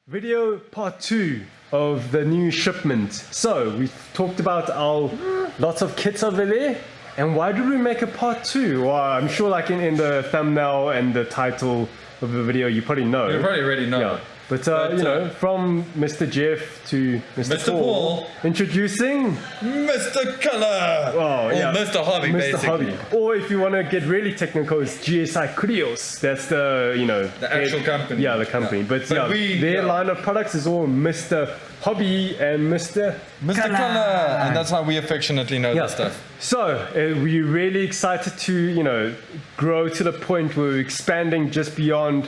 Video part 2 of the new shipment. So we've talked about our lots of kits over there, and why did we make a part 2? Well, I'm sure like in the thumbnail and the title of the video you probably know. You probably already know. Yeah. But you know, from Mr. Jeff to Mr. Paul, introducing Mr. Color! Oh, or yeah. Mr. Hobby, Mr. basically. Hobby. Or if you want to get really technical, it's GSI Curios. That's the, you know... The actual company. Yeah, the company. Yeah. But yeah, their line of products is all Mr. Hobby and Mr. Color! And that's how we affectionately know this stuff. So, we're really excited to, you know, grow to the point where we're expanding just beyond...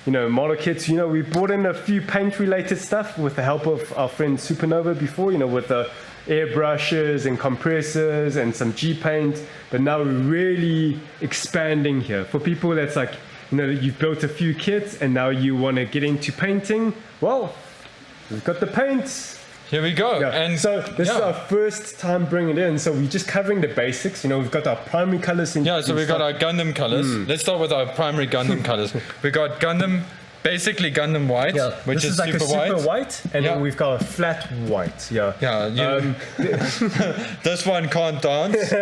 You know, model kits. You know, we brought in a few paint-related stuff with the help of our friend Supernova before. You know, with the airbrushes and compressors and some G-paint. But now we're really expanding here for people that's like, you know, you've built a few kits and now you want to get into painting. Well, we've got the paints. Here we go. Yeah. And so this is our first time bringing it in. So we're just covering the basics. You know, we've got our primary colors. So we've got our Gundam colors. Let's start with our primary Gundam colors. We got Gundam, basically Gundam white, which is like super a super white. And then we've got a flat white. This one can't dance.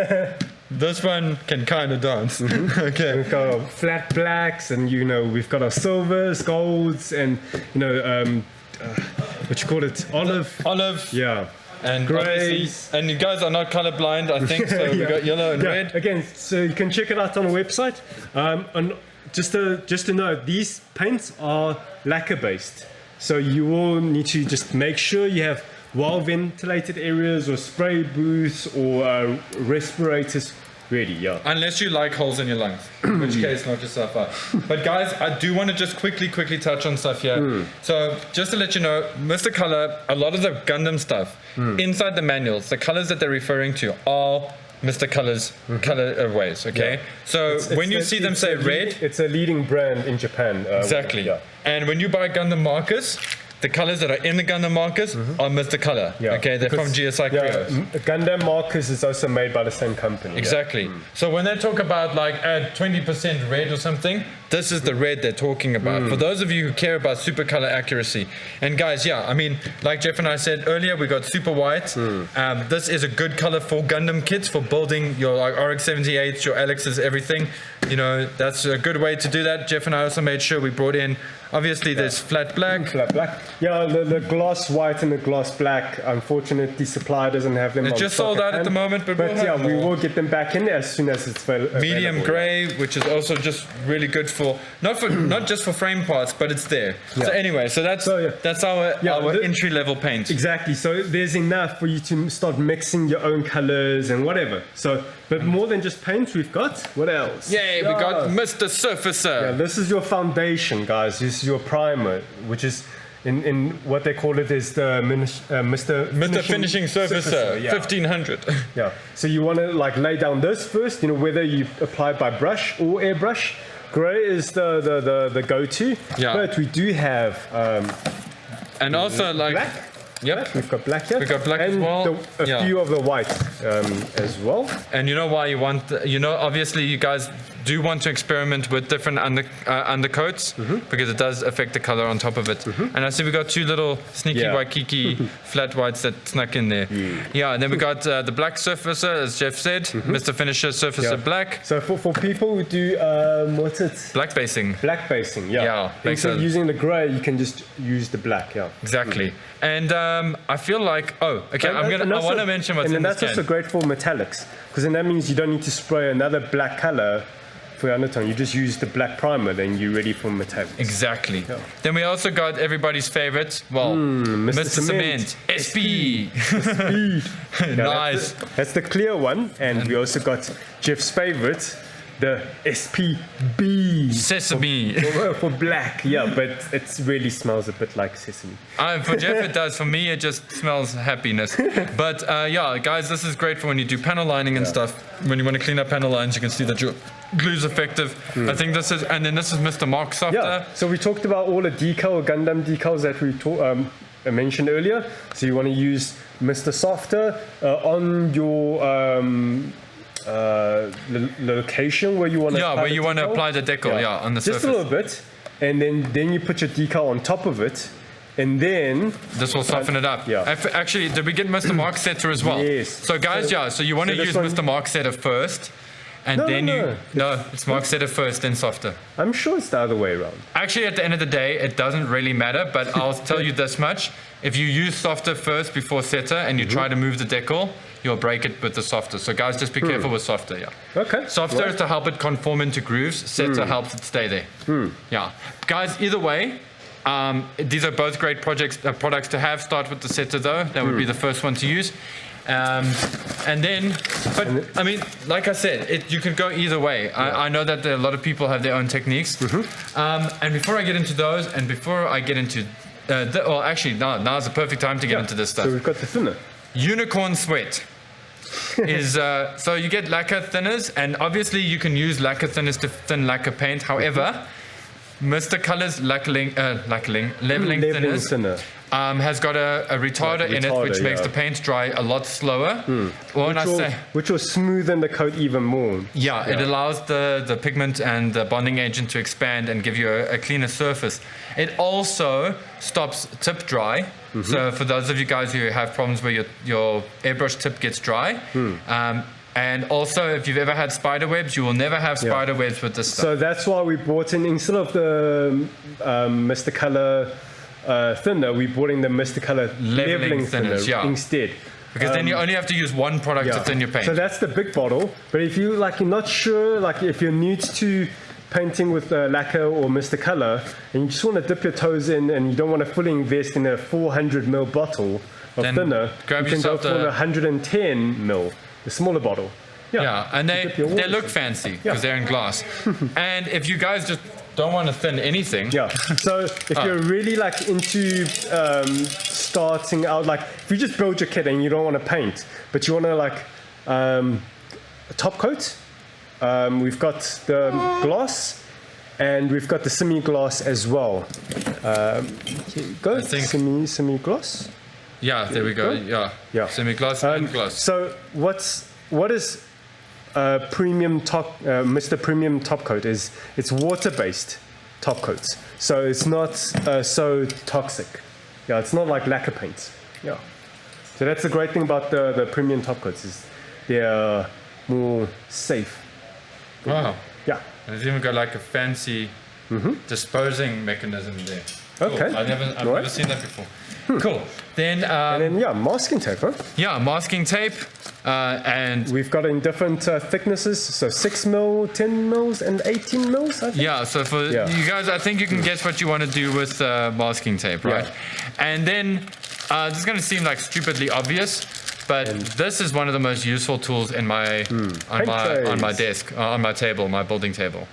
This one can kind of dance. Okay. We've got our flat blacks, and you know, we've got our silvers, golds, and you know, what you call it, olive. Yeah. And grays. And you guys are not colorblind, I think. So we got yellow and red. Again, so you can check it out on the website. And just to know, these paints are lacquer based. So you will need to just make sure you have well ventilated areas or spray booths or respirators ready. Unless you like holes in your lungs, in which case knock yourself out. But guys, I do want to just quickly touch on stuff here. So just to let you know, Mr. Color, a lot of the Gundam stuff inside the manuals, the colors that they're referring to are Mr. Color's colorways. Okay, so when you see them say red, it's a leading brand in Japan. Exactly. And when you buy Gundam markers, the colors that are in the Gundam markers are Mr. Color. Okay, they're from GSI Curios. Gundam markers is also made by the same company. Exactly. So when they talk about like add 20% red or something, this is the red they're talking about. For those of you who care about super color accuracy. And guys, I mean, like Jeff and I said earlier, we got super white. This is a good color for Gundam kits, for building your like, RX-78s, your Alexes, everything. You know, that's a good way to do that. Jeff and I also made sure we brought in, obviously there's flat black. Flat black. Yeah, the gloss white and the gloss black, unfortunately, supply doesn't have them. It's just sold out at the moment, but we will get them back in as soon as it's available. Medium gray, which is also just really good for not just for frame parts, but it's there. So anyway, that's our entry level paint. Exactly. So there's enough for you to start mixing your own colors and whatever. So, but more than just paint, we've got what else? We got Mr. Surfacer. Yeah, this is your foundation, guys. This is your primer, which is in what they call it is the Mr. Finishing Surfacer 1500. Yeah. So you want to like lay down this first. You know, whether you apply by brush or airbrush. Gray is the go-to. Yeah. But we do have and also like black. Yep. We've got black here. We've got black and as well. A few of the white as well. And you know why you want, obviously you guys do want to experiment with different undercoats because it does affect the color on top of it. And I see we got two little sneaky Waikiki flat whites that snuck in there. And then we got the black surfacer, as Jeff said, Mr. Finisher surfacer black. So for people who do, what's it? Black basing. Black basing, Instead of using the gray, you can just use the black, Exactly. And I feel like, I want to mention what's in this can. And that's also great for metallics, because then that means you don't need to spray another black color for your undertone. You just use the black primer, then you're ready for metallics. Exactly. Then we also got everybody's favorite, Mr. Cement. SP. Nice. That's the clear one, and we also got Jeff's favorite, the SPB Sesame for black, but it really smells a bit like sesame. For Jeff it does. For me it just smells happiness. But guys, this is great for when you do panel lining and stuff. When you want to clean up panel lines, you can see that your glue's effective. I think this is Mr. Mark Softer. So we talked about all the Gundam decals that we mentioned earlier. So you want to use Mr. Softer on your location where you want to where you want to apply the decal on the surface. Just a little bit, and then you put your decal on top of it, and then this will soften it up. Yeah. Actually, did we get Mr. Mark Setter as well? Yes. So guys, so you want to this use one- Mr. Mark Setter first, and No, then no, no, it's Mark Setter first, then softer. I'm sure it's the other way around. Actually, at the end of the day, it doesn't really matter, but I'll tell you this much. If you use softer first before setter and you try to move the decal, you'll break it with the softer. So guys, just be careful with softer, yeah. Okay. Softer is to help it conform into grooves. Setter helps it stay there. Yeah. Guys, either way, these are both great products to have. Start with the setter though. That would be the first one to use. And then, but I mean, like I said, you can go either way. I know that a lot of people have their own techniques. And before I get into those, and before I get into, well, actually, now's the perfect time to get into this stuff. So we've got the thinner. Unicorn sweat is so you get lacquer thinners, and obviously you can use lacquer thinners to thin lacquer paint. However, Mr. Color's leveling thinners thinner. Has got a retarder in it, which makes the paint dry a lot slower. Which will smoothen the coat even more. Yeah, it allows the pigment and the bonding agent to expand and give you a cleaner surface. It also stops tip dry. So for those of you guys who have problems where your airbrush tip gets dry, and also if you've ever had spider webs, you will never have spider webs with this stuff. So that's why we brought in, instead of the Mr. Color thinner, we brought in the Mr. Color leveling thinner instead. Because then you only have to use one product to thin your paint. So that's the big bottle. But if you're not sure, like if you're new to painting with lacquer or Mr. Color, and you just want to dip your toes in, and you don't want to fully invest in a 400 ml bottle of Then thinner, grab you can go yourself for the 110 ml, the smaller bottle. Yeah, and they water look in. fancy because they're in glass. And if you guys just don't want to thin anything, So if you're really like into starting out, like if you just build your kit and you don't want to paint, but you want to like top coat, we've got the glass and we've got the semi-gloss as well. Here you go, semi-gloss. yeah, there we go. Yeah, semi-gloss and gloss. So what is premium top, Mr. Premium top coat is it's water-based top coats. So it's not so toxic. Yeah, it's not like lacquer paints. Yeah. So that's the great thing about the premium top coats is they're more safe. Wow. Yeah. And it's even got like a fancy disposing mechanism there. Cool. Okay. I've never seen that before. Cool. Then, And then masking tape, huh? yeah, masking tape. And We've got in different thicknesses, so 6 mil, 10 mils, and 18 mils, I think. yeah, so for you guys, I think you can guess what you want to do with masking tape, right? And then, this is going to seem like stupidly obvious, but this is one of the most useful tools in my on my desk, on my table, my building table.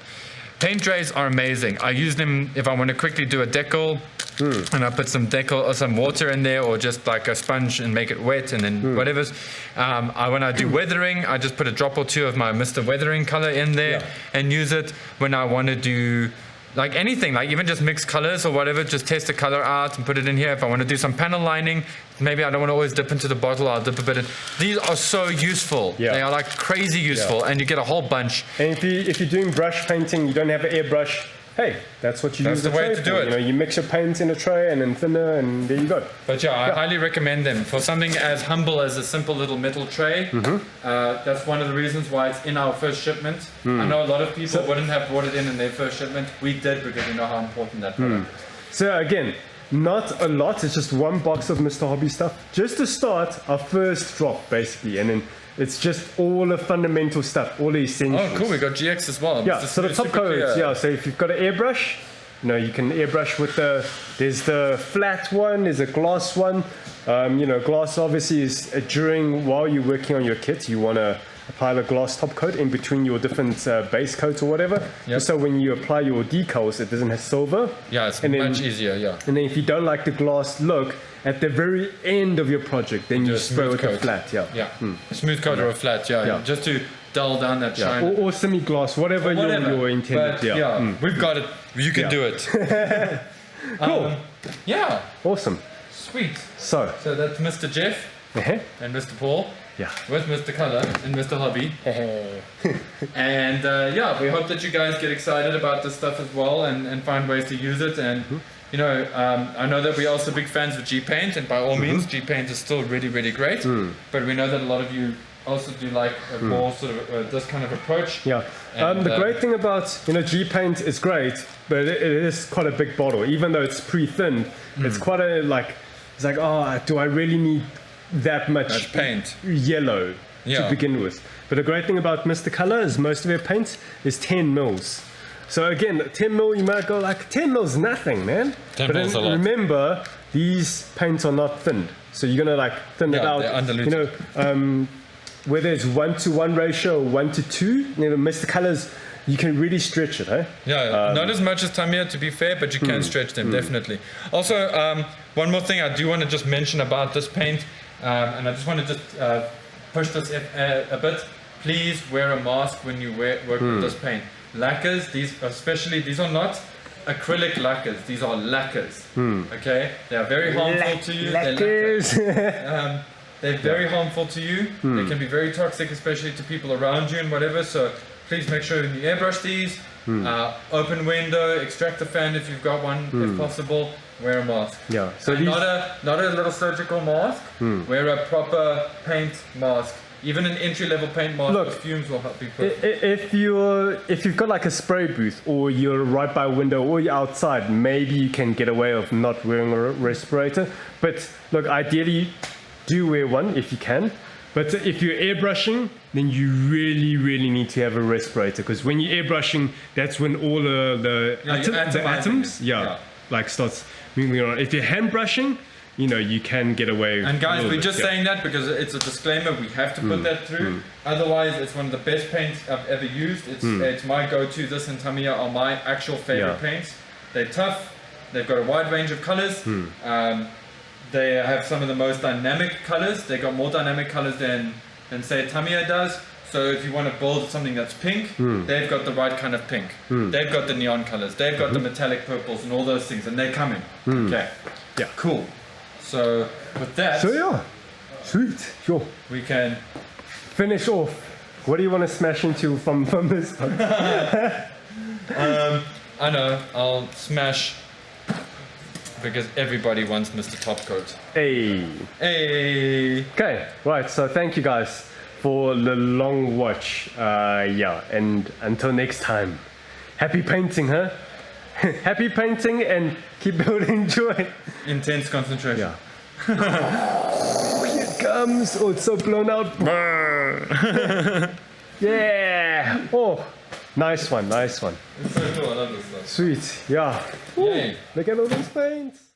Paint trays are amazing. I use them if I want to quickly do a decal, and I put some decal or some water in there, or just like a sponge and make it wet, and then whatever's. When I do weathering, I just put a drop or two of my Mr. Weathering color in there and use it. When I want to do like anything, like even just mix colors or whatever, just test the color out and put it in here. If I want to do some panel lining, maybe I don't want to always dip into the bottle, I'll dip a bit in. These are so useful. They are like crazy useful, and you get a whole bunch. And if you're doing brush painting, you don't have an airbrush, hey, that's what you use the way tray to do for. it. You know, you mix your paint in a tray and then thinner, and there you go. But I highly recommend them for something as humble as a simple little metal tray. That's one of the reasons why it's in our first shipment. I know a lot of people wouldn't have brought it in their first shipment. We did because we know how important that product is. So again, not a lot, it's just one box of Mr. Hobby stuff. Just to start, our first drop, basically, and then it's just all the fundamental stuff, all the essentials. Oh, cool, we got GX as well. Yeah, so the top coats, so if you've got an airbrush, you can airbrush with there's the flat one, there's a glass one. Glass obviously is while you're working on your kit, you want to apply the glass top coat in between your different base coats or whatever. Just so when you apply your decals, it doesn't have silver. Yeah, it's much easier, And then if you don't like the glass look, at the very end of your project, then you spray with a flat, a smooth coat or a flat, just to dull down that shine. Or semi-gloss, whatever your intended. But we've got it. You can do it. Cool. Awesome. Sweet. So that's Mr. Jeff and Mr. Paul. With Mr. Color and Mr. Hobby. And we hope that you guys get excited about this stuff as well and find ways to use it. And I know that we're also big fans of G-Paint, and by all means, G-Paint is still really, really great. But we know that a lot of you also do like a more sort of this kind of approach. Yeah. And, the great thing about G-Paint is great, but it is quite a big bottle. Even though it's pre-thinned, it's quite a it's like, oh, do I really need that much paint yellow to begin with? But the great thing about Mr. Color is most of their paint is 10 mils. So again, 10 mil, you might go like 10 mils nothing, man. 10 but mils a lot. Remember, these paints are not thinned, so you're gonna thin it out. They're undiluted. Whether it's 1:1 ratio or 1:2, Mr. Colors, you can really stretch it, eh? Yeah, not as much as Tamiya, to be fair, but you can stretch them definitely. Also, one more thing I do want to just mention about this paint, and I just want to just push this a bit. Please wear a mask when you work with this paint. Lacquers, these are not acrylic lacquers, these are lacquers. Okay, they are very harmful to you. Lacquers. They're very harmful to you. They can be very toxic, especially to people around you and whatever. So please make sure when you airbrush these, open window, extract the fan if you've got one, if possible. Wear a mask. Yeah. So and not a little surgical mask. Wear a proper paint mask. Even an entry-level paint mask with fumes will help you. If you've got like a spray booth, or you're right by a window, or you're outside, maybe you can get away with not wearing a respirator. But look, ideally, do wear one if you can. But if you're airbrushing, then you really, really need to have a respirator, because when you're airbrushing, that's when all the atoms starts moving around. If you're hand brushing, you can get away. And guys, we're just saying that because it's a disclaimer. We have to put that through. Otherwise, it's one of the best paints I've ever used. It's my go-to. This and Tamiya are my actual favorite paints. They're tough. They've got a wide range of colors. They have some of the most dynamic colors. They got more dynamic colors than say Tamiya does. So if you want to build something that's pink, they've got the right kind of pink. They've got the neon colors. They've got the metallic purples and all those things, and they're coming. Okay. Yeah. Cool. So with that, sweet, sure. We can finish off. What do you want to smash into from this one? I know. I'll smash because everybody wants Mr. Topcoat. Hey. Okay. Right. So thank you guys for the long watch. And until next time, happy painting, huh? Happy painting and keep building joy. Intense concentration. Yeah. Here it comes. Oh, it's so blown out. Yeah. Oh, nice one. It's so cool. I love this stuff. Sweet. Yeah. Yay. Look at all those paints.